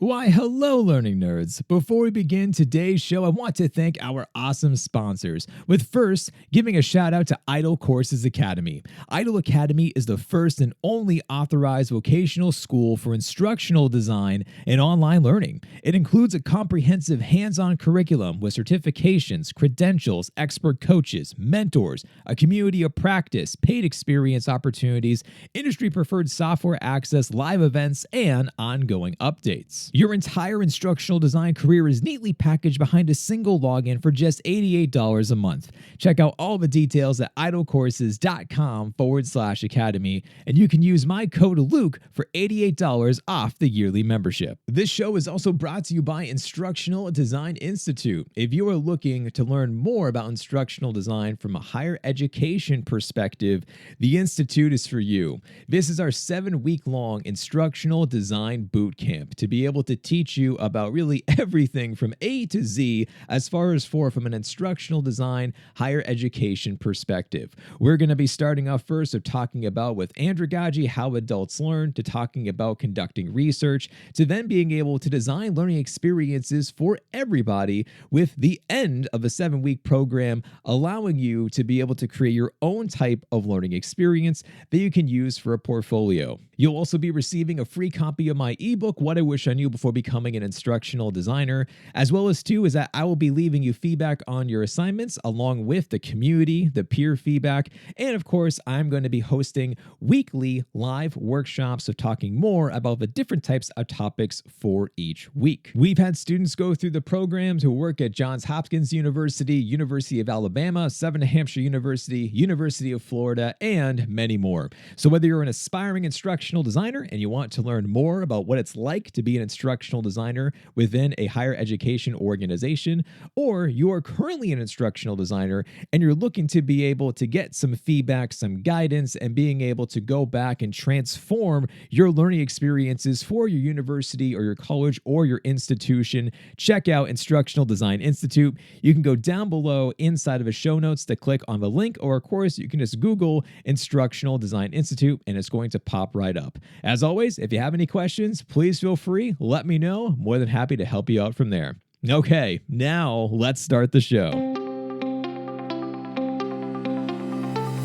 Why, hello, learning nerds. Before we begin today's show, I want to thank our awesome sponsors, with first giving a shout out to Idle Courses Academy. Idle Academy is the first and only authorized vocational school for instructional design and online learning. It includes a comprehensive hands-on curriculum with certifications, credentials, expert coaches, mentors, a community of practice, paid experience opportunities, industry-preferred software access, live events, and ongoing updates. Your entire instructional design career is neatly packaged behind a single login for just $88 a month. Check out all the details at idlecourses.com/academy, and you can use my code Luke for $88 off the yearly membership. This show is also brought to you by Instructional Design Institute. If you are looking to learn more about instructional design from a higher education perspective, the Institute is for you. This is our 7-week-long instructional design boot camp to be able to teach you about really everything from A to Z as far as from an instructional design higher education perspective. We're going to be starting off first of talking about with andragogy, how adults learn, to talking about conducting research, to then being able to design learning experiences for everybody, with the end of a 7-week program allowing you to be able to create your own type of learning experience that you can use for a portfolio. You'll also be receiving a free copy of my ebook, What I Wish I Knew Before Becoming an Instructional Designer, as well as is that I will be leaving you feedback on your assignments along with the community, the peer feedback, and of course, I'm going to be hosting weekly live workshops of talking more about the different types of topics for each week. We've had students go through the programs who work at Johns Hopkins University, University of Alabama, Southern New Hampshire University, University of Florida, and many more. So whether you're an aspiring instructional designer and you want to learn more about what it's like to be an instructional designer within a higher education organization, or you are currently an instructional designer and you're looking to be able to get some feedback, some guidance, and being able to go back and transform your learning experiences for your university or your college or your institution, check out Instructional Design Institute. You can go down below inside of the show notes to click on the link, or of course, you can just Google Instructional Design Institute and it's going to pop right up. As always, if you have any questions, please feel free, let me know. I'm more than happy to help you out from there. Okay, now let's start the show.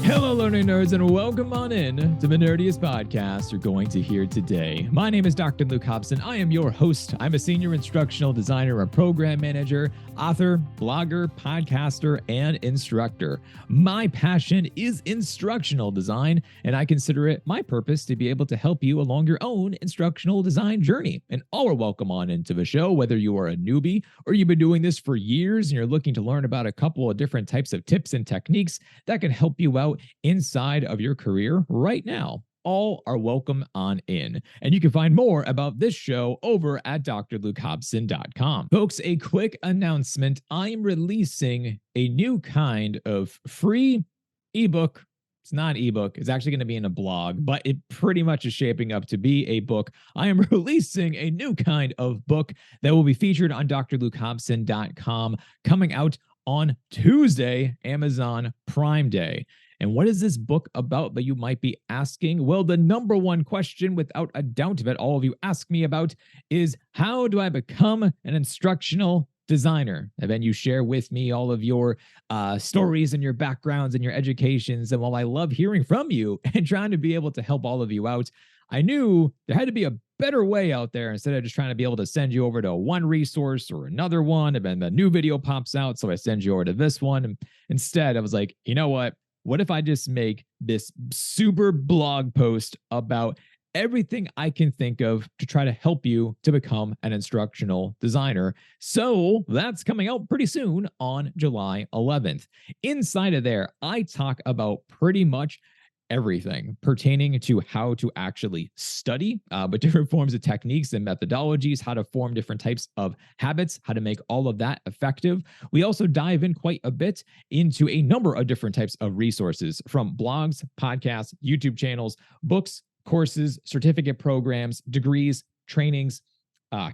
Hello, learning nerds, and welcome on in to the nerdiest podcast you're going to hear today. My name is Dr. Luke Hobson. I am your host. I'm a senior instructional designer, a program manager, author, blogger, podcaster, and instructor. My passion is instructional design, and I consider it my purpose to be able to help you along your own instructional design journey. And all are welcome on into the show, whether you are a newbie or you've been doing this for years and you're looking to learn about a couple of different types of tips and techniques that can help you out inside of your career right now. All are welcome on in. And you can find more about this show over at drlukehobson.com. Folks, a quick announcement. I'm releasing a new kind of free ebook. It's not an ebook. It's actually going to be in a blog, but it pretty much is shaping up to be a book. I am releasing a new kind of book that will be featured on drlukehobson.com coming out on Tuesday, Amazon Prime Day. And what is this book about that you might be asking? Well, the number one question, without a doubt, that all of you ask me about is, how do I become an instructional designer? And then you share with me all of your stories and your backgrounds and your educations. And while I love hearing from you and trying to be able to help all of you out, I knew there had to be a better way out there instead of just trying to be able to send you over to one resource or another one, and then the new video pops out, so I send you over to this one. And instead, I was like, you know what? What if I just make this super blog post about everything I can think of to try to help you to become an instructional designer? So that's coming out pretty soon on July 11th. Inside of there, I talk about pretty much everything pertaining to how to actually study, but different forms of techniques and methodologies, how to form different types of habits, how to make all of that effective. We also dive in quite a bit into a number of different types of resources, from blogs, podcasts, YouTube channels, books, courses, certificate programs, degrees, trainings,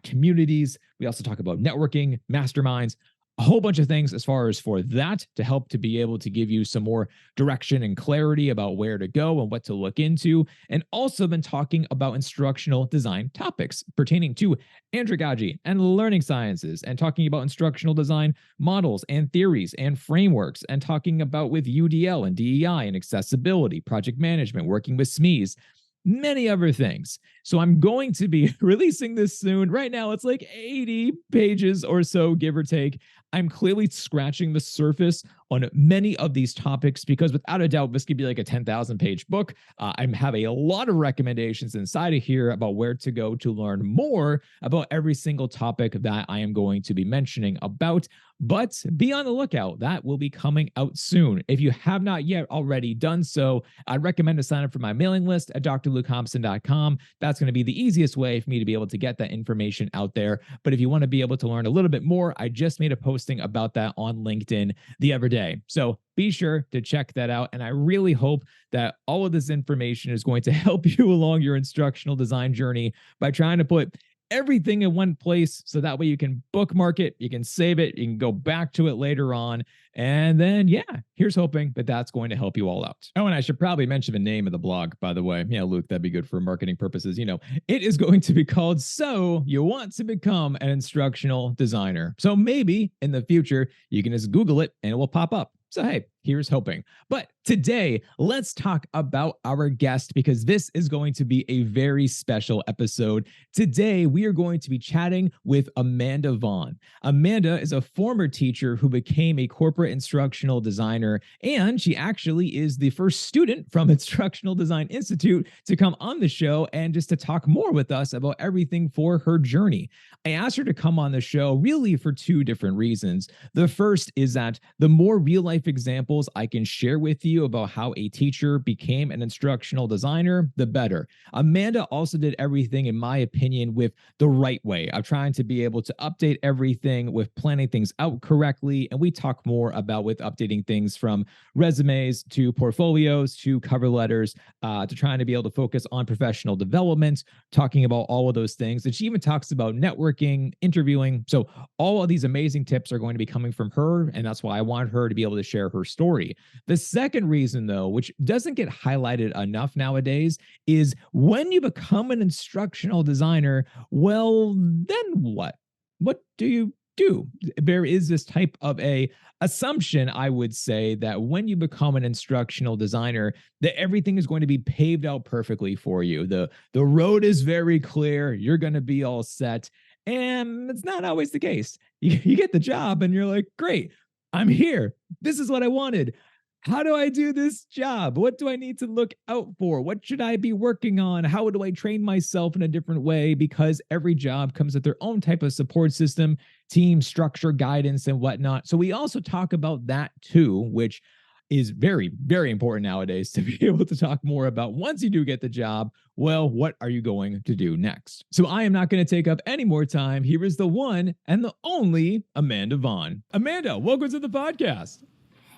communities. We also talk about networking, masterminds, a whole bunch of things as far as for that to help to be able to give you some more direction and clarity about where to go and what to look into. And also been talking about instructional design topics pertaining to andragogy and learning sciences, and talking about instructional design models and theories and frameworks, and talking about with UDL and DEI and accessibility, project management, working with SMEs, many other things. So I'm going to be releasing this soon. Right now, it's like 80 pages or so, give or take. I'm clearly scratching the surface on many of these topics because without a doubt, this could be like a 10,000 page book. I have a lot of recommendations inside of here about where to go to learn more about every single topic that I am going to be mentioning about. But be on the lookout. That will be coming out soon. If you have not yet already done so, I'd recommend to sign up for my mailing list at drlukehobson.com. That's going to be the easiest way for me to be able to get that information out there. But if you want to be able to learn a little bit more, I just made a posting about that on LinkedIn the other day. So be sure to check that out. And I really hope that all of this information is going to help you along your instructional design journey by trying to put everything in one place so that way you can bookmark it, you can save it, you can go back to it later on. And then, yeah, here's hoping that that's going to help you all out. Oh, and I should probably mention the name of the blog, by the way. Yeah, Luke, that'd be good for marketing purposes. It is going to be called So You Want to Become an Instructional Designer. So maybe in the future, you can just Google it and it will pop up. So, hey, here's hoping. But today, let's talk about our guest because this is going to be a very special episode. Today, we are going to be chatting with Amanda Vaughn. Amanda is a former teacher who became a corporate instructional designer, and she actually is the first student from Instructional Design Institute to come on the show and just to talk more with us about everything for her journey. I asked her to come on the show really for two different reasons. The first is that the more real-life examples I can share with you about how a teacher became an instructional designer, the better. Amanda also did everything, in my opinion, with the right way of trying to be able to update everything with planning things out correctly. And we talk more about with updating things from resumes to portfolios to cover letters to trying to be able to focus on professional development, talking about all of those things. And she even talks about networking, interviewing. So all of these amazing tips are going to be coming from her. And that's why I want her to be able to share her story. The second reason, though, which doesn't get highlighted enough nowadays, is when you become an instructional designer, well, then what? What do you do? There is this type of a assumption, I would say, that when you become an instructional designer, that everything is going to be paved out perfectly for you. The road is very clear. You're going to be all set. And it's not always the case. You get the job and you're like, great, I'm here. This is what I wanted. How do I do this job? What do I need to look out for? What should I be working on? How do I train myself in a different way? Because every job comes with their own type of support system, team structure, guidance, and whatnot. So we also talk about that too, which is very, very important nowadays to be able to talk more about once you do get the job. Well, what are you going to do next? So I am not going to take up any more time. Here is the one and the only Amanda Vaughn. Amanda, welcome to the podcast.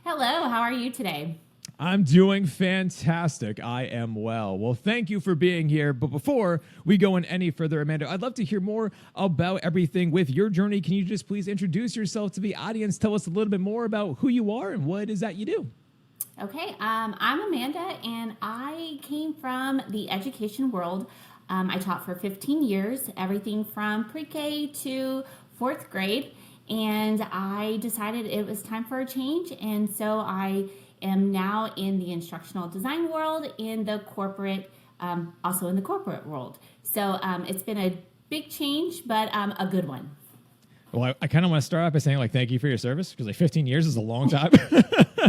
Hello, how are you today? I'm doing fantastic. I am well. Well, thank you for being here. But before we go in any further, Amanda, I'd love to hear more about everything with your journey. Can you just please introduce yourself to the audience? Tell us a little bit more about who you are and what it is that you do. Okay, I'm Amanda, and I came from the education world. I taught for 15 years, everything from pre-K to fourth grade. And I decided it was time for a change. And so I am now in the instructional design world, in the corporate, also in the corporate world. So it's been a big change, but a good one. Well, I kind of want to start off by saying, thank you for your service, because 15 years is a long time.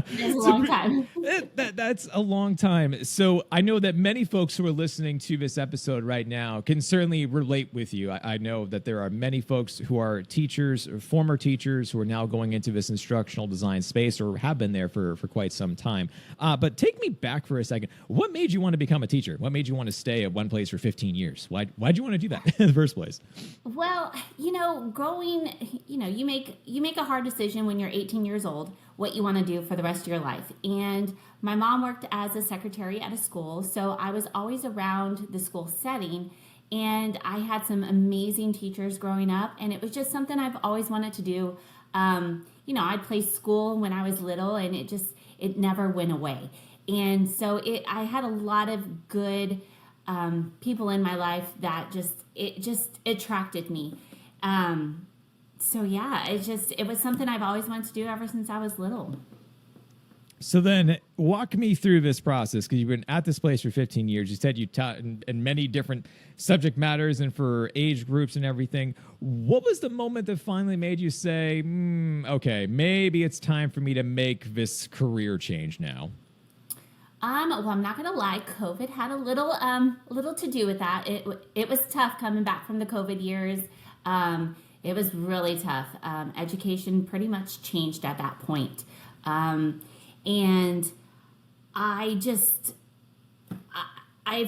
It's a long time. That's a long time. So I know that many folks who are listening to this episode right now can certainly relate with you. I know that there are many folks who are teachers or former teachers who are now going into this instructional design space or have been there for quite some time. But take me back for a second. What made you want to become a teacher? What made you want to stay at one place for 15 years? Why'd you want to do that in the first place? Well, you make a hard decision when you're 18 years old what you want to do for the rest of your life. And my mom worked as a secretary at a school, so I was always around the school setting, and I had some amazing teachers growing up, and it was just something I've always wanted to do. I'd play school when I was little, and it never went away. And so I had a lot of good people in my life that just attracted me. So yeah, it was something I've always wanted to do ever since I was little. So then walk me through this process, because you've been at this place for 15 years. You said you taught in many different subject matters and for age groups and everything. What was the moment that finally made you say, okay, maybe it's time for me to make this career change now? Well, I'm not gonna lie. COVID had a little to do with that. It was tough coming back from the COVID years. It was really tough. Education pretty much changed at that point. And I've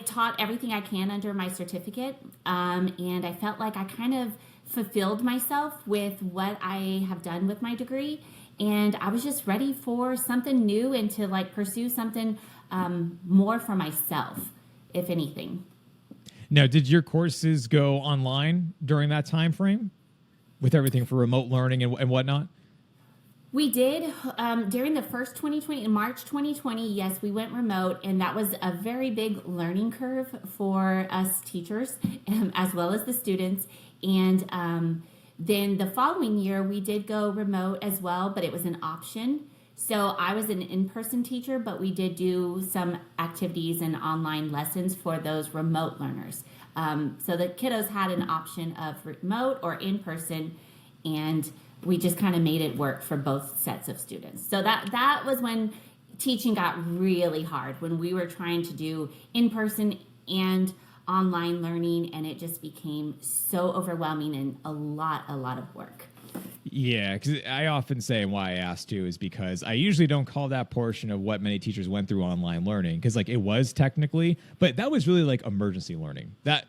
taught everything I can under my certificate. And I felt like I kind of fulfilled myself with what I have done with my degree. And I was just ready for something new and to pursue something more for myself, if anything. Now, did your courses go online during that time frame with everything for remote learning and whatnot? We did during the first 2020, in March 2020, yes, we went remote, and that was a very big learning curve for us teachers as well as the students. And then the following year, we did go remote as well, but it was an option. So I was an in-person teacher, but we did do some activities and online lessons for those remote learners. So the kiddos had an option of remote or in-person, and we just kind of made it work for both sets of students. So that was when teaching got really hard, when we were trying to do in-person and online learning, and it just became so overwhelming and a lot of work. Yeah, because I often say why I asked too is because I usually don't call that portion of what many teachers went through online learning, because it was technically, but that was really emergency learning. That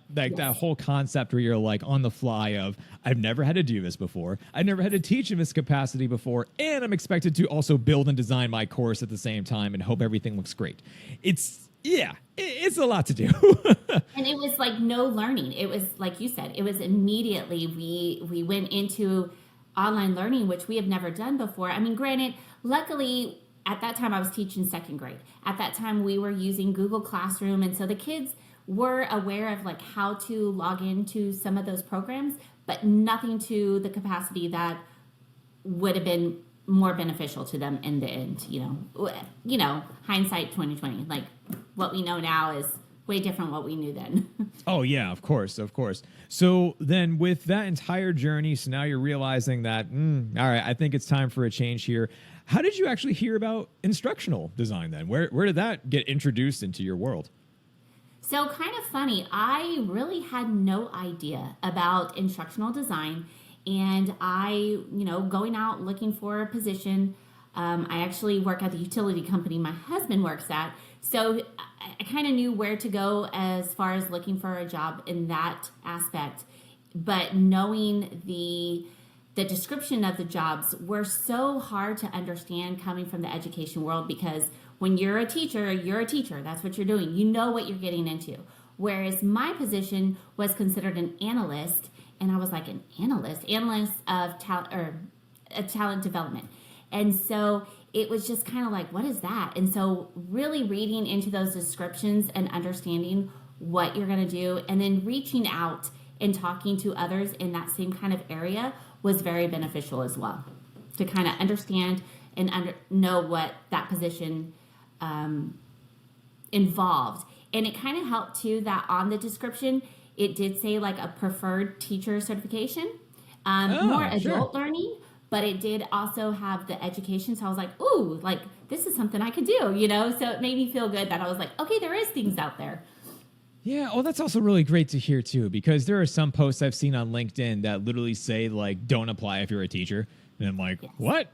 whole concept where you're on the fly of, I've never had to do this before, I've never had to teach in this capacity before, and I'm expected to also build and design my course at the same time and hope everything looks great. It's a lot to do. And it was no learning. It was like you said, it was immediately we went into online learning, which we have never done before. I mean, granted, luckily at that time I was teaching second grade. At that time we were using Google Classroom, and so the kids were aware of how to log into some of those programs, but nothing to the capacity that would have been more beneficial to them in the end. Hindsight 2020. What we know now is way different what we knew then. Oh, yeah, of course. So then with that entire journey, so now you're realizing that, all right, I think it's time for a change here. How did you actually hear about instructional design then? Where did that get introduced into your world? So kind of funny, I really had no idea about instructional design, and I, going out looking for a position. I actually work at the utility company my husband works at. So I kind of knew where to go as far as looking for a job in that aspect. But knowing the description of the jobs were so hard to understand coming from the education world, because when you're a teacher, That's what you're doing. You know what you're getting into. Whereas my position was considered an analyst, and I was like, an analyst of talent development. And so it was just kind of what is that? And so really reading into those descriptions and understanding what you're going to do, and then reaching out and talking to others in that same kind of area was very beneficial as well, to kind of understand and know what that position involved. And it kind of helped too that on the description, it did say a preferred teacher certification, more adult learning. But it did also have the education. So I was like, ooh, this is something I could do, So it made me feel good that I was like, okay, there is things out there. Yeah. Oh, that's also really great to hear too, because there are some posts I've seen on LinkedIn that literally say don't apply if you're a teacher. And I'm like, yes. What?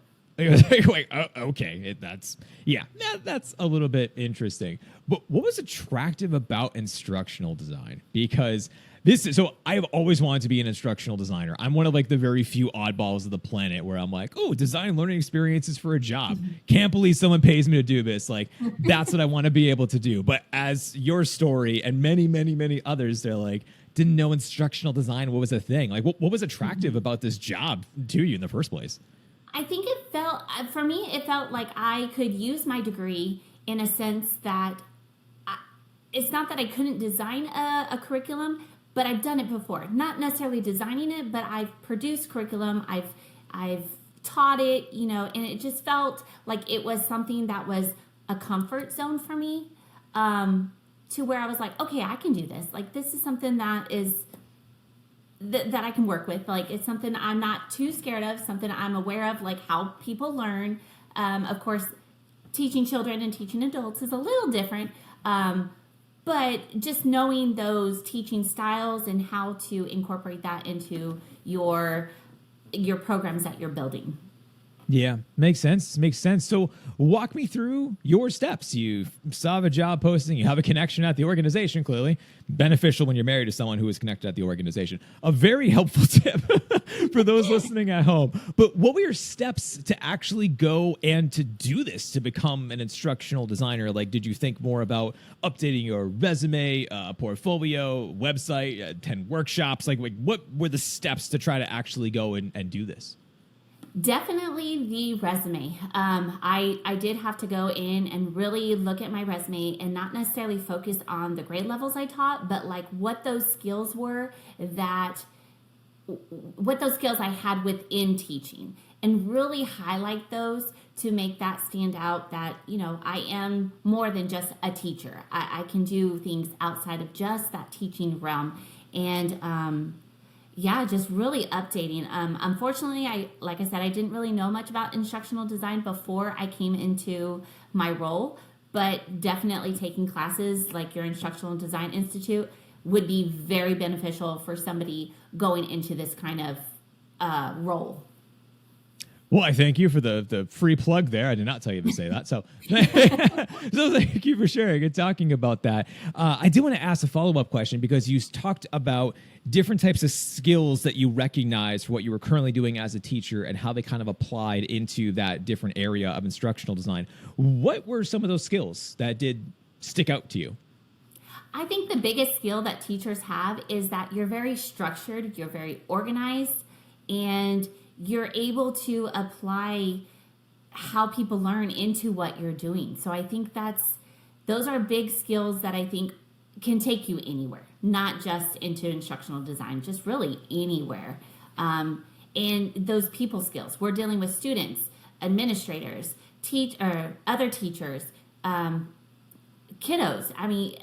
Okay. That's a little bit interesting. But what was attractive about instructional design? Because so I've always wanted to be an instructional designer. I'm one of the very few oddballs of the planet where I'm design learning experiences for a job. Can't believe someone pays me to do this. That's what I want to be able to do. But as your story and many, many, many others, they're didn't know instructional design was a thing. What was attractive about this job to you in the first place? I think it felt, for me, it felt like I could use my degree in a sense that it's not that I couldn't design a curriculum, but I've done it before. Not necessarily designing it, but I've produced curriculum. I've taught it, and it just felt like it was something that was a comfort zone for me, to where I was like, okay, I can do this. Like, this is something that is that I can work with. Like, it's something I'm not too scared of, something I'm aware of, like how people learn. Of course, teaching children and teaching adults is a little different. But just knowing those teaching styles and how to incorporate that into your programs that you're building. Yeah, makes sense. Makes sense. So walk me through your steps. You saw a job posting, you have a connection at the organization, clearly. Beneficial when you're married to someone who is connected at the organization. A very helpful tip for those listening at home. But what were your steps to actually go and to do this, to become an instructional designer? Like, did you think more about updating your resume, portfolio, website, attend workshops? Like, what were the steps to try to actually go and do this? Definitely the resume. I did have to go in and really look at my resume and not necessarily focus on the grade levels I taught, but like what those skills were what those skills I had within teaching, and really highlight those to make that stand out, that, I am more than just a teacher. I can do things outside of just that teaching realm. And, yeah, just really updating. Unfortunately, like I said, I didn't really know much about instructional design before I came into my role, but definitely taking classes like your Instructional Design Institute would be very beneficial for somebody going into this kind of role. Well, I thank you for the free plug there. I did not tell you to say that. So, so thank you for sharing and talking about that. I do want to ask a follow-up question, because you talked about different types of skills that you recognize for what you were currently doing as a teacher and how they kind of applied into that different area of instructional design. What were some of those skills that did stick out to you? I think the biggest skill that teachers have is that you're very structured, you're very organized, and you're able to apply how people learn into what you're doing. So I think those are big skills that I think can take you anywhere, not just into instructional design, just really anywhere. And those people skills, we're dealing with students, administrators, other teachers, kiddos. I mean,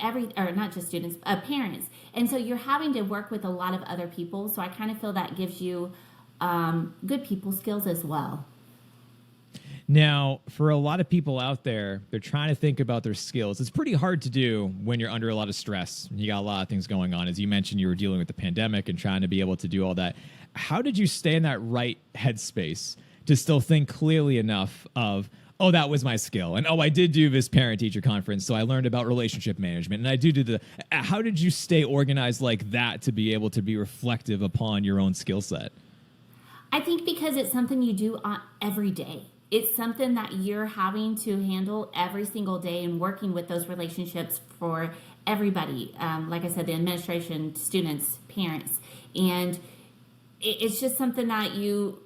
not just students, parents. And so you're having to work with a lot of other people. So I kind of feel that gives you good people skills as well. Now, for a lot of people out there, they're trying to think about their skills. It's pretty hard to do when you're under a lot of stress. You got a lot of things going on. As you mentioned, you were dealing with the pandemic and trying to be able to do all that. How did you stay in that right headspace to still think clearly enough of, oh, that was my skill, and oh, I did do this parent-teacher conference, so I learned about relationship management, and I do how did you stay organized like that to be able to be reflective upon your own skill set? I think because it's something you do every day. It's something that you're having to handle every single day, and working with those relationships for everybody. Like I said, the administration, students, parents. And it's just something that you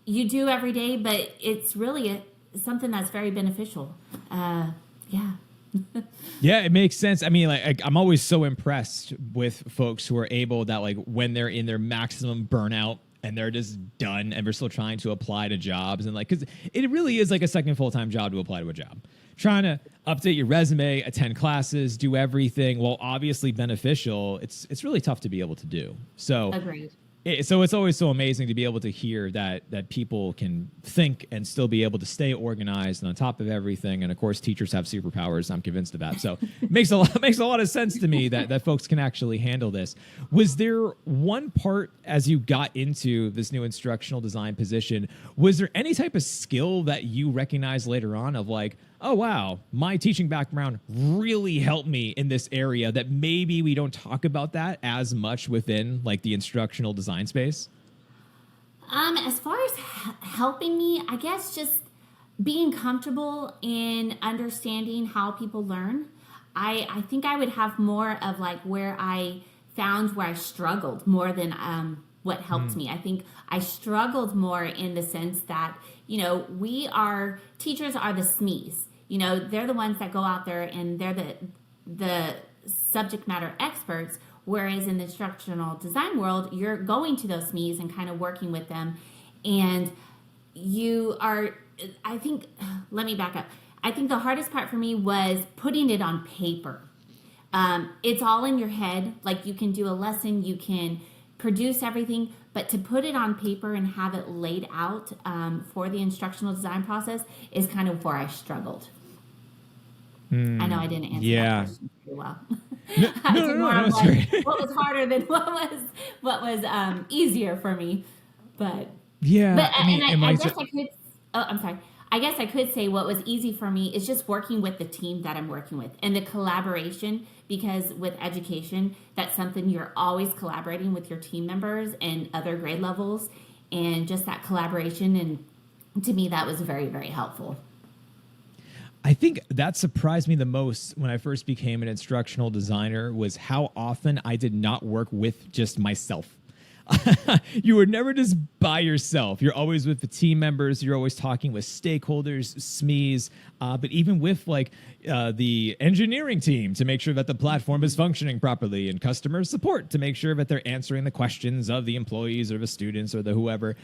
do every day, but it's really something that's very beneficial. Yeah. Yeah, it makes sense. I mean, like, I'm always so impressed with folks who are able that, like, when they're in their maximum burnout and they're just done and they're still trying to apply to jobs, and like, because it really is like a second full-time job to apply to a job. Trying to update your resume, attend classes, do everything, while obviously beneficial, it's really tough to be able to do. So Agreed. So it's always so amazing to be able to hear that people can think and still be able to stay organized and on top of everything. And of course, teachers have superpowers. I'm convinced of that. So it makes a lot of sense to me that folks can actually handle this. Was there one part as you got into this new instructional design position, was there any type of skill that you recognized later on of like, oh, wow, my teaching background really helped me in this area that maybe we don't talk about that as much within like the instructional design space? As far as helping me, I guess just being comfortable in understanding how people learn. I think I would have more of like where I found where I struggled more than what helped me. I think I struggled more in the sense that, teachers are the SMEs. They're the ones that go out there and they're the subject matter experts. Whereas in the instructional design world, you're going to those SMEs and kind of working with them. And let me back up. I think the hardest part for me was putting it on paper. It's all in your head. Like, you can do a lesson, you can produce everything, but to put it on paper and have it laid out for the instructional design process is kind of where I struggled. I know I didn't answer that question very well. No, what was harder than what was easier for me, but I guess I could say what was easy for me is just working with the team that I'm working with and the collaboration, because with education, that's something you're always collaborating with your team members and other grade levels, and just that collaboration. And to me, that was very, very helpful. I think that surprised me the most when I first became an instructional designer was how often I did not work with just myself. You were never just by yourself. You're always with the team members. You're always talking with stakeholders, SMEs, but even with the engineering team to make sure that the platform is functioning properly, and customer support to make sure that they're answering the questions of the employees or the students or the whoever.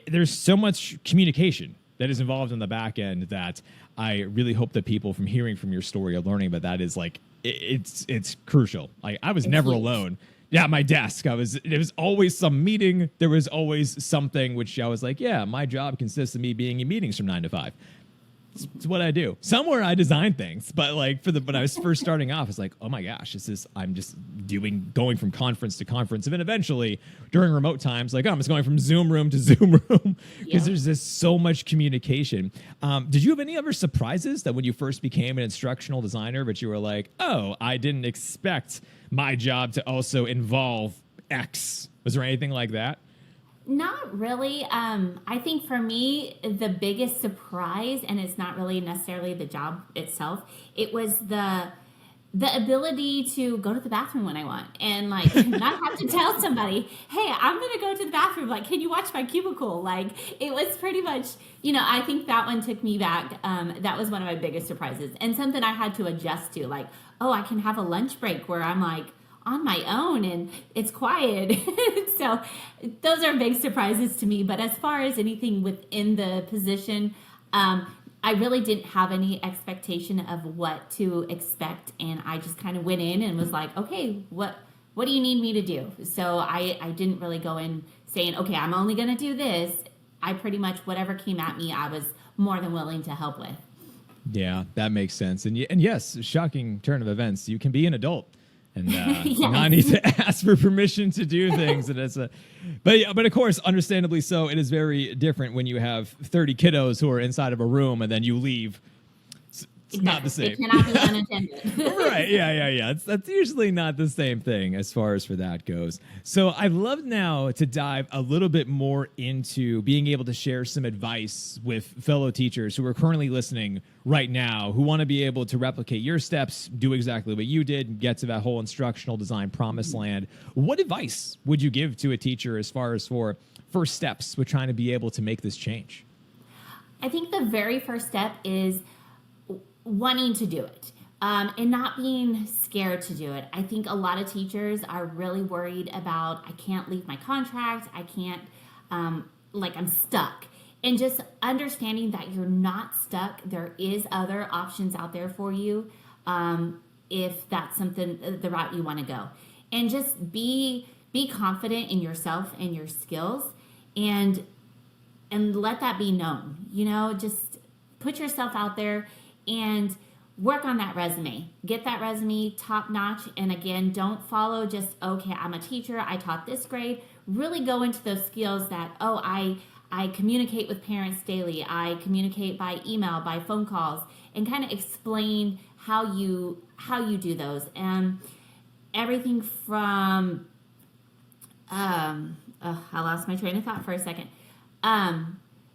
There's so much communication that is involved in the back end that I really hope that people from hearing from your story are learning that that is it's crucial. I was never alone. Yeah, my desk. There was always some meeting. There was always something which I was like, yeah, my job consists of me being in meetings from 9 to 5. It's what I do. Somewhere I design things, but when I was first starting off, it's like, oh my gosh, I'm just going from conference to conference, and then eventually during remote times, I'm just going from Zoom room to Zoom room because there's just so much communication. Did you have any other surprises that when you first became an instructional designer, but you were like, oh, I didn't expect my job to also involve X? Was there anything like that? Not really. I think for me, the biggest surprise, and it's not really necessarily the job itself, it was the ability to go to the bathroom when I want and not have to tell somebody, hey, I'm going to go to the bathroom. Can you watch my cubicle? It was pretty much, I think that one took me back. That was one of my biggest surprises, and something I had to adjust to. I can have a lunch break where I'm on my own and it's quiet. So those are big surprises to me. But as far as anything within the position, I really didn't have any expectation of what to expect. And I just kind of went in and was like, okay, what do you need me to do? So I didn't really go in saying, okay, I'm only going to do this. I pretty much, whatever came at me, I was more than willing to help with. Yeah, that makes sense. And yes, shocking turn of events. You can be an adult and not need to ask for permission to do things. And but of course, understandably so, it is very different when you have 30 kiddos who are inside of a room and then you leave. It's not the same. It cannot be unattended. Right. Yeah. That's usually not the same thing as far as for that goes. So I'd love now to dive a little bit more into being able to share some advice with fellow teachers who are currently listening right now, who want to be able to replicate your steps, do exactly what you did, and get to that whole instructional design promised land. What advice would you give to a teacher as far as for first steps with trying to be able to make this change? I think the very first step is wanting to do it and not being scared to do it. I think a lot of teachers are really worried about, I can't leave my contract, I can't, I'm stuck. And just understanding that you're not stuck. There is other options out there for you if that's something, the route you want to go. And just be confident in yourself and your skills and let that be known. Just put yourself out there and work on that resume. Get that resume top notch. And again, don't follow just, okay, I'm a teacher, I taught this grade. Really go into those skills that, I communicate with parents daily. I communicate by email, by phone calls, and kind of explain how you do those. And everything from, I lost my train of thought for a second.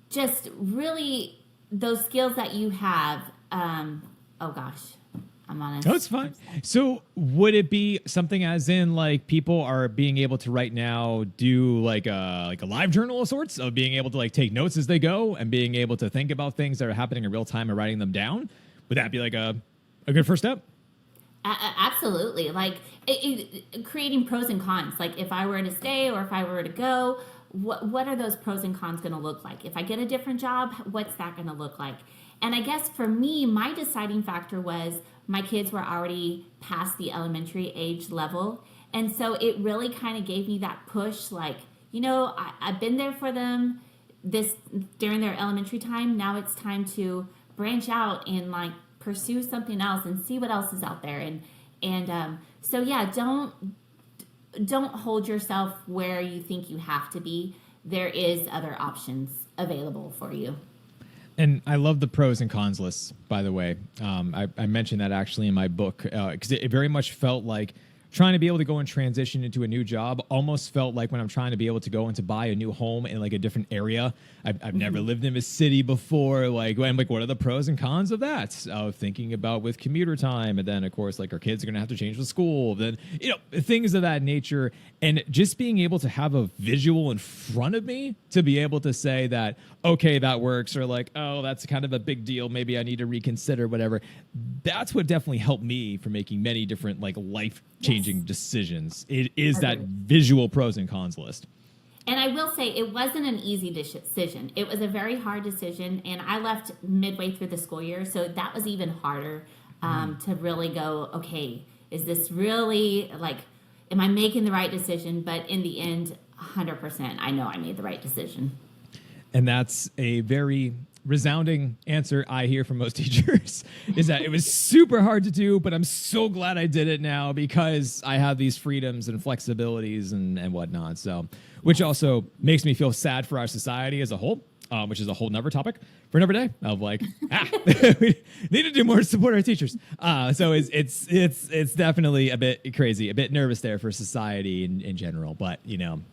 Just really those skills that you have. I'm I'm honest. Oh, it's fine. So would it be something as in like people are being able to right now do like a live journal of sorts of being able to like take notes as they go and being able to think about things that are happening in real time and writing them down? Would that be like a good first step? Absolutely. Like creating pros and cons. Like if I were to stay or if I were to go, what are those pros and cons going to look like? If I get a different job, what's that going to look like? And I guess for me, my deciding factor was my kids were already past the elementary age level. And so it really kind of gave me that push, like, I've been there for them during their elementary time. Now it's time to branch out and like pursue something else and see what else is out there. So yeah, don't hold yourself where you think you have to be. There is other options available for you. And I love the pros and cons lists, by the way. I mentioned that actually in my book because it very much felt like trying to be able to go and transition into a new job almost felt like when I'm trying to be able to go and to buy a new home in like a different area. I've never lived in a city before. Like, I'm like, what are the pros and cons of that? Thinking about with commuter time. And then, of course, like our kids are going to have to change the school. Then, things of that nature. And just being able to have a visual in front of me to be able to say that, okay, that works. Or like, oh, that's kind of a big deal. Maybe I need to reconsider whatever. That's what definitely helped me for making many different like life-changing decisions. It is that visual pros and cons list. And I will say it wasn't an easy decision. It was a very hard decision, and I left midway through the school year, so that was even harder to really go, okay, is this really, like, am I making the right decision? But in the end, 100%, I know I made the right decision. And that's a very resounding answer I hear from most teachers is that it was super hard to do, but I'm so glad I did it now because I have these freedoms and flexibilities and whatnot. So, which also makes me feel sad for our society as a whole, which is a whole nother topic for another day of like, we need to do more to support our teachers. So it's definitely a bit crazy, a bit nervous there for society in general, but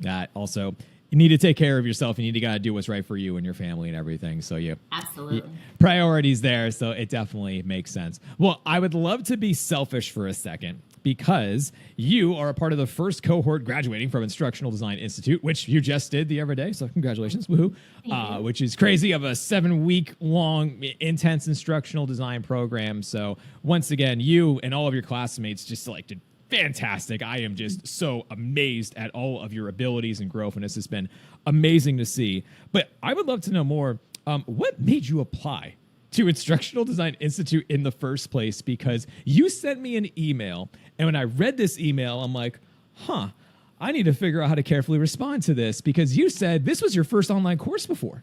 that also, you need to take care of yourself. You need to gotta do what's right for you and your family and everything. So absolutely priorities there. So it definitely makes sense. Well, I would love to be selfish for a second because you are a part of the first cohort graduating from Instructional Design Institute, which you just did the other day. So congratulations, woohoo! Which is crazy of a 7-week long intense instructional design program. So once again, you and all of your classmates just did fantastic. I am just so amazed at all of your abilities and growth, and this has been amazing to see. But I would love to know more. What made you apply to Instructional Design Institute in the first place? Because you sent me an email, and when I read this email, I'm like, I need to figure out how to carefully respond to this because you said this was your first online course before.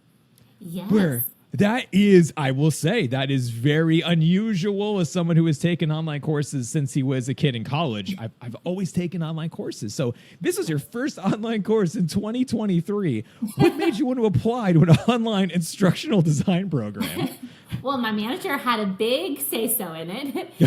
Yes. That is, I will say, that is very unusual as someone who has taken online courses since he was a kid in college. I've always taken online courses. So this was your first online course in 2023. What made you want to apply to an online instructional design program? Well, my manager had a big say-so in it.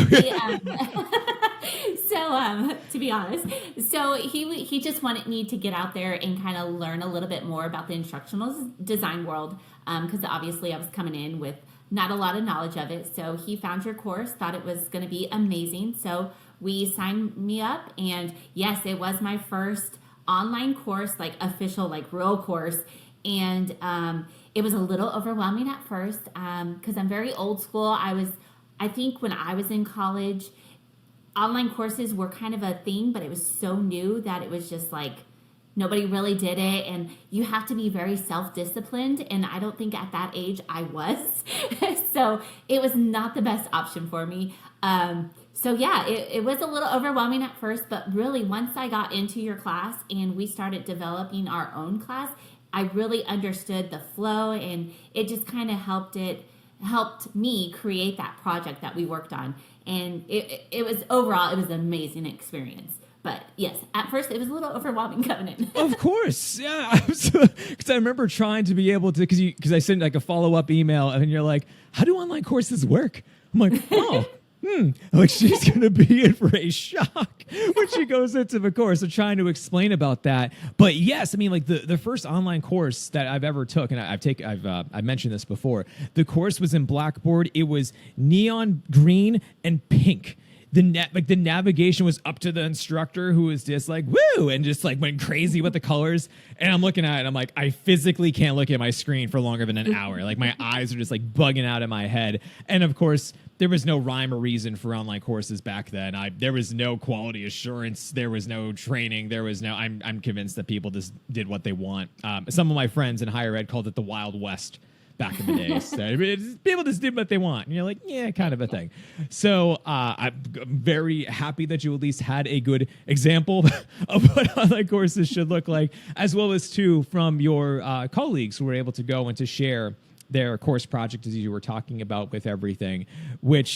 To be honest, so he just wanted me to get out there and kind of learn a little bit more about the instructional design world, because obviously I was coming in with not a lot of knowledge of it. So he found your course, thought it was going to be amazing. So we signed me up, and yes, it was my first online course, like official, like real course. And it was a little overwhelming at first because I'm very old school. I think when I was in college, online courses were kind of a thing, but it was so new that it was just like nobody really did it. And you have to be very self-disciplined. And I don't think at that age I was. So it was not the best option for me. It was a little overwhelming at first, but really once I got into your class and we started developing our own class, I really understood the flow, and it just kind of helped me create that project that we worked on. And it was an amazing experience. But yes, at first it was a little overwhelming coming in. Of course. Yeah. Because I remember trying to be able to, because I sent like a follow-up email and you're like, how do online courses work? I'm like, like she's going to be in for a shock when she goes into the course. So trying to explain about that. But yes, I mean, like the first online course that I've ever took, and I've mentioned this before. The course was in Blackboard. It was neon green and pink. The navigation was up to the instructor, who was just like, woo, and just like went crazy with the colors. And I'm looking at it and I'm like, I physically can't look at my screen for longer than an hour. Like my eyes are just like bugging out of my head. And of course, there was no rhyme or reason for online courses back then. There was no quality assurance. There was no training. There was no, I'm convinced that people just did what they want. Some of my friends in higher ed called it the Wild West back in the day. So people just did what they want. And you're like, yeah, kind of a thing. So I'm very happy that you at least had a good example of what online courses should look like, as well as too from your colleagues who were able to go and to share their course project, as you were talking about with everything,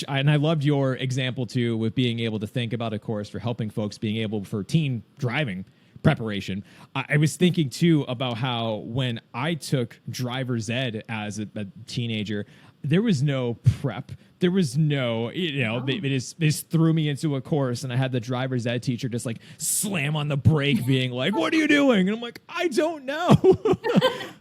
and I loved your example too with being able to think about a course for helping folks being able for teen driving preparation. I was thinking too about how when I took driver's ed as a teenager, there was no prep. There was no, they just threw me into a course, and I had the driver's ed teacher just like slam on the brake being like, what are you doing? And I'm like, I don't know.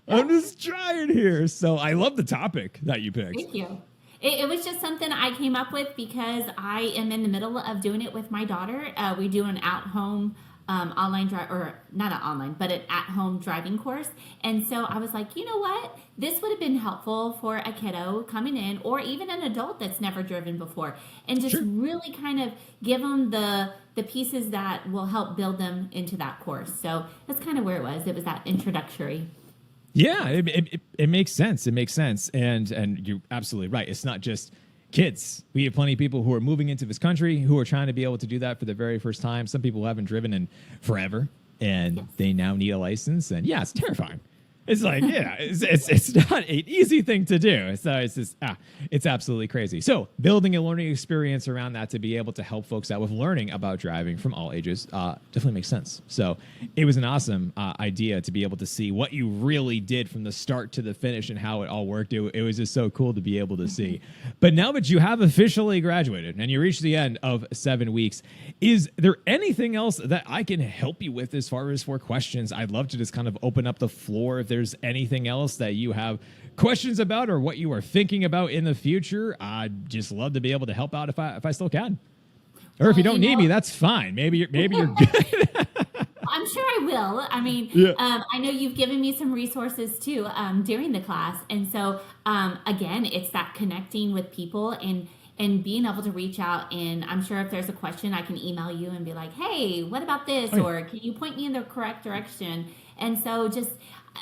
I'm just trying here. So I love the topic that you picked. Thank you. It was just something I came up with because I am in the middle of doing it with my daughter. We do an at-home online drive, or not an online, but an at-home driving course. And so I was like, you know what? This would have been helpful for a kiddo coming in, or even an adult that's never driven before, and just really kind of give them the pieces that will help build them into that course. So that's kind of where it was. It was that introductory. Yeah, it makes sense. It makes sense. And you're absolutely right. It's not just kids. We have plenty of people who are moving into this country who are trying to be able to do that for the very first time. Some people haven't driven in forever, and they now need a license. And yeah, it's terrifying. It's like, yeah, it's not an easy thing to do. So it's just, it's absolutely crazy. So building a learning experience around that to be able to help folks out with learning about driving from all ages definitely makes sense. So it was an awesome idea to be able to see what you really did from the start to the finish and how it all worked. It was just so cool to be able to see. But now that you have officially graduated and you reached the end of 7 weeks, is there anything else that I can help you with as far as for questions? I'd love to just kind of open up the floor if there's anything else that you have questions about or what you are thinking about in the future. I'd just love to be able to help out if I still can. Or if you don't need me, that's fine. Maybe you're good. I'm sure I will. I mean, I know you've given me some resources too during the class. And so, again, it's that connecting with people and being able to reach out. And I'm sure if there's a question, I can email you and be like, hey, what about this? Or can you point me in the correct direction? And so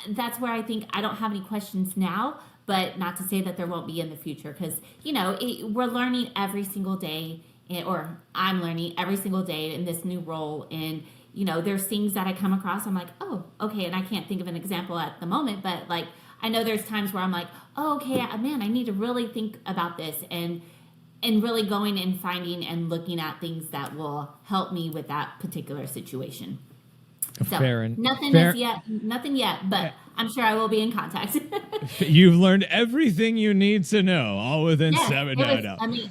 that's where I think I don't have any questions now, but not to say that there won't be in the future, because, we're learning every single day, or I'm learning every single day in this new role. And, there's things that I come across. I'm like, oh, okay. And I can't think of an example at the moment, but like, I know there's times where I'm like, oh, okay, man, I need to really think about this and really going and finding and looking at things that will help me with that particular situation. So nothing yet, but I'm sure I will be in contact. You've learned everything you need to know, all within 7 minutes. I mean,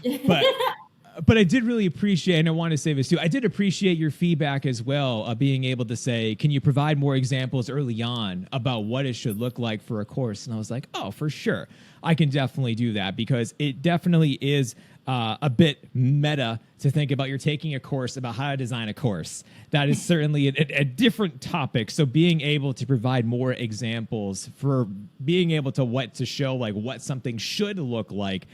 but I did really appreciate, and I want to say this too, I did appreciate your feedback as well, being able to say, can you provide more examples early on about what it should look like for a course? And I was like, oh, for sure. I can definitely do that, because it definitely is a bit meta to think about. You're taking a course about how to design a course. That is certainly a different topic. So being able to provide more examples for being able to show like what something should look like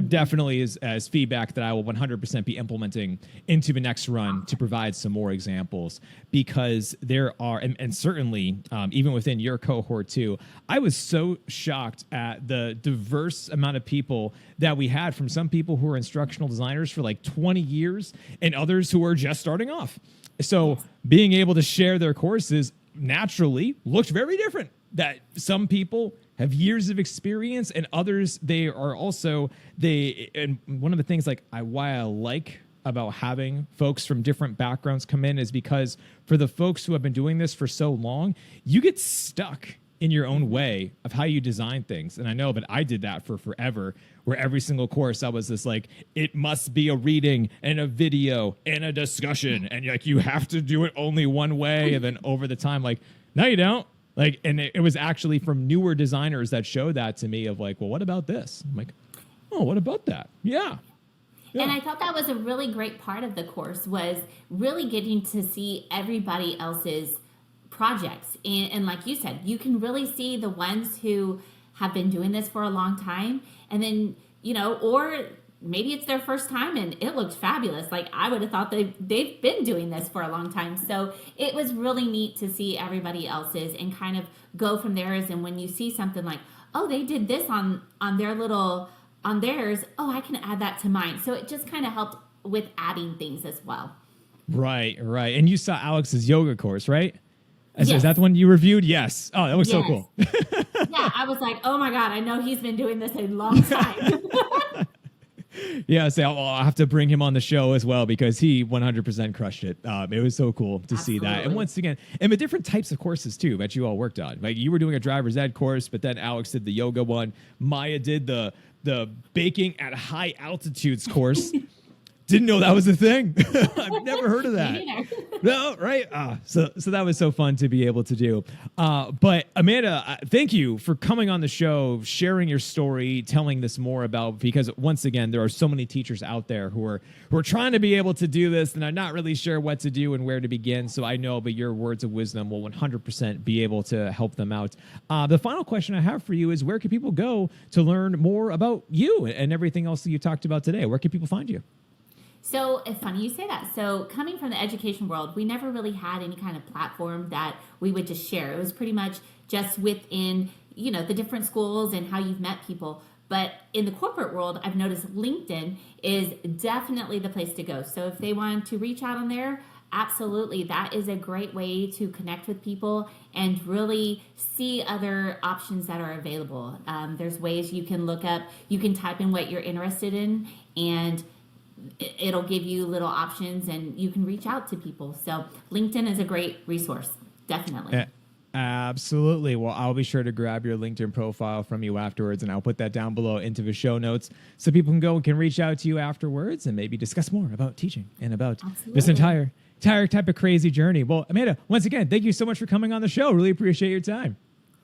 definitely is as feedback that I will 100% be implementing into the next run to provide some more examples, because there are, and certainly even within your cohort too, I was so shocked at the diverse amount of people that we had, from some people who are instructional designers for like 20 years and others who are just starting off. So being able to share their courses naturally looked very different. That some people have years of experience and others, and one of the things why I like about having folks from different backgrounds come in is because for the folks who have been doing this for so long, you get stuck in your own way of how you design things. And I know, but I did that for forever, where every single course I was this like, it must be a reading and a video and a discussion. And like, you have to do it only one way. And then over the time, like, no, you don't. Like, and it was actually from newer designers that showed that to me of like, well, what about this? I'm like, oh, what about that? Yeah. And I thought that was a really great part of the course, was really getting to see everybody else's projects. And like you said, you can really see the ones who have been doing this for a long time, and then, or maybe it's their first time and it looked fabulous. Like, I would have thought they've been doing this for a long time. So it was really neat to see everybody else's and kind of go from theirs. And when you see something like, oh, they did this on theirs, oh, I can add that to mine. So it just kind of helped with adding things as well. Right. And you saw Alex's yoga course, right? Yes. Is that the one you reviewed? Yes. Oh, that was so cool. Yeah, I was like, oh my God, I know he's been doing this a long time. Yeah, so I'll have to bring him on the show as well, because he 100% crushed it. It was so cool to see that. And once again, and the different types of courses too that you all worked on. Like, you were doing a driver's ed course, but then Alex did the yoga one. Maya did the baking at high altitudes course. Didn't know that was a thing. I've never heard of that. No, right? So that was so fun to be able to do. But Amanda, thank you for coming on the show, sharing your story, telling this more about, because once again, there are so many teachers out there who are trying to be able to do this and are not really sure what to do and where to begin. So I know, but your words of wisdom will 100% be able to help them out. The final question I have for you is, where can people go to learn more about you and everything else that you talked about today? Where can people find you? So it's funny you say that. So coming from the education world, we never really had any kind of platform that we would just share. It was pretty much just within, the different schools and how you've met people. But in the corporate world, I've noticed LinkedIn is definitely the place to go. So if they want to reach out on there, absolutely, that is a great way to connect with people and really see other options that are available. There's ways you can look up, you can type in what you're interested in, and it'll give you little options and you can reach out to people. So LinkedIn is a great resource. Definitely. Absolutely. Well, I'll be sure to grab your LinkedIn profile from you afterwards, and I'll put that down below into the show notes so people can reach out to you afterwards and maybe discuss more about teaching and about this entire type of crazy journey. Well, Amanda, once again, thank you so much for coming on the show. Really appreciate your time.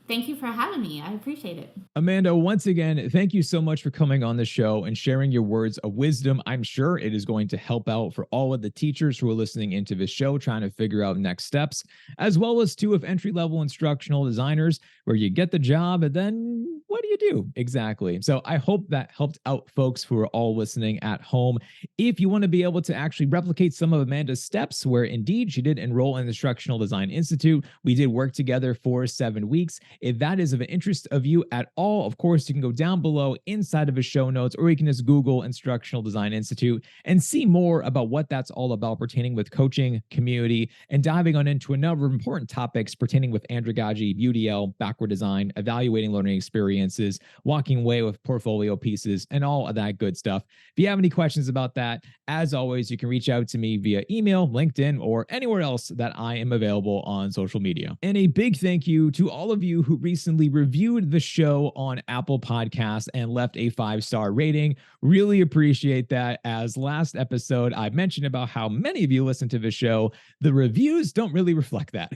Thank you for having me. I appreciate it. Amanda, once again, thank you so much for coming on the show and sharing your words of wisdom. I'm sure it is going to help out for all of the teachers who are listening into this show, trying to figure out next steps, as well as two of entry-level instructional designers, where you get the job and then what do you do exactly? So I hope that helped out folks who are all listening at home. If you want to be able to actually replicate some of Amanda's steps, where indeed she did enroll in the Instructional Design Institute, we did work together for 7 weeks. If that is of an interest of you at all, of course, you can go down below inside of the show notes, or you can just Google Instructional Design Institute and see more about what that's all about pertaining with coaching, community, and diving on into a number of important topics pertaining with andragogy, UDL, backward design, evaluating learning experiences, walking away with portfolio pieces, and all of that good stuff. If you have any questions about that, as always, you can reach out to me via email, LinkedIn, or anywhere else that I am available on social media. And a big thank you to all of you who recently reviewed the show on Apple Podcasts and left a 5-star rating. Really appreciate that. As last episode, I mentioned about how many of you listen to the show. The reviews don't really reflect that.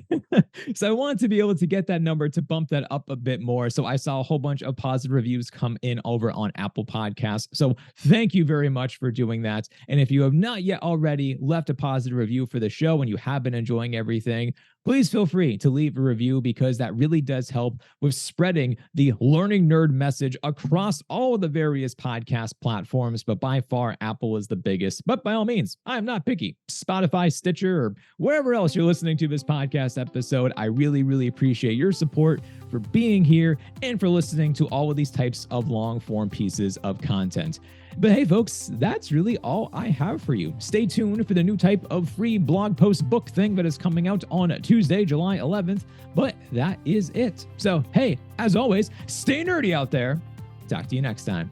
So I wanted to be able to get that number to bump that up a bit more. So I saw a whole bunch of positive reviews come in over on Apple Podcasts. So thank you very much for doing that. And if you have not yet already left a positive review for the show and you have been enjoying everything, please feel free to leave a review, because that really does help with spreading the learning nerd message across all of the various podcast platforms. But by far, Apple is the biggest. But by all means, I'm not picky. Spotify, Stitcher, or wherever else you're listening to this podcast episode, I really, really appreciate your support for being here and for listening to all of these types of long form pieces of content. But hey, folks, that's really all I have for you. Stay tuned for the new type of free blog post book thing that is coming out on Tuesday, July 11th. But that is it. So, hey, as always, stay nerdy out there. Talk to you next time.